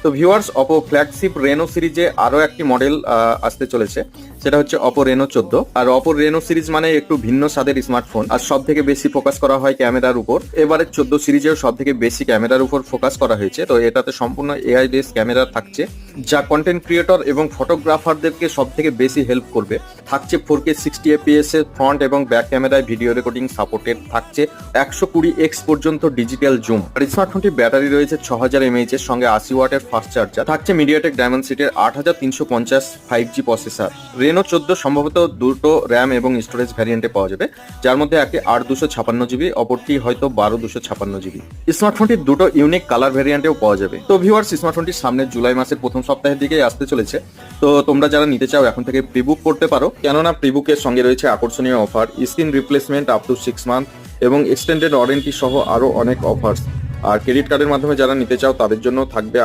তো viewers, Oppo flagship Reno সিরিজে আরো একটি মডেল আসতে চলেছে, সেটা হচ্ছে অপো রেনো 14। আর অপো রেনো সিরিজ মানে একটু ভিন্ন স্বাদের স্মার্টফোন, আর সব থেকে বেশি ফোকাস করা হয় ক্যামেরার উপর। এবারে 14 সিরিজেও সব থেকে বেশি ক্যামেরার উপর ফোকাস করা হয়েছে। তো এটাতে সম্পূর্ণ এআই বেস ক্যামেরা থাকছে, যা কন্টেন্ট ক্রিয়েটর এবং ফটোগ্রাফারদেরকে সব থেকে বেশি হেল্প করবে। থাকছে 4K 60 fps এর ফ্রন্ট এবং ব্যাক ক্যামেরায় ভিডিও রেকর্ডিং সাপোর্টেড থাকছে, 120x পর্যন্ত ডিজিটাল জুম। আর স্মার্টফোনটির ব্যাটারি রয়েছে 6000 mAh এর সঙ্গে 80 ওয়াটের ফাস্ট চার্জার। থাকছে মিডিয়াটেক ডায়মন্ডসিটির 8350 5G প্রসেসর। রেনো 14 সম্ভবত দুটো র্যাম এবং স্টোরেজ ভ্যারিয়েন্টে পাওয়া যাবে, যার মধ্যে একটি 8256GB, অপরটি হয়তো 12256GB। স্মার্টফোনটির দুটো ইউনিক কালার ভ্যারিয়েন্টেও পাওয়া যাবে। তো ভিউয়ার্স, স্মার্টফোনটি সামনের জুলাই মাসের প্রথম সপ্তাহের দিকে আসতে চলেছে। তো তোমরা যারা নিতে চাও এখন থেকে প্রিবুক করতে পারো, কেননা প্রিবুকের সঙ্গে রয়েছে আকর্ষণীয় offer, screen replacement up to 6 month এবং এক্সটেন্ডেড ওয়ারেন্টি সহ আরো অনেক অফার্স। আর ক্রেডিট কার্ডের মাধ্যমে যারা নিতে চাও তাদের জন্য থাকবে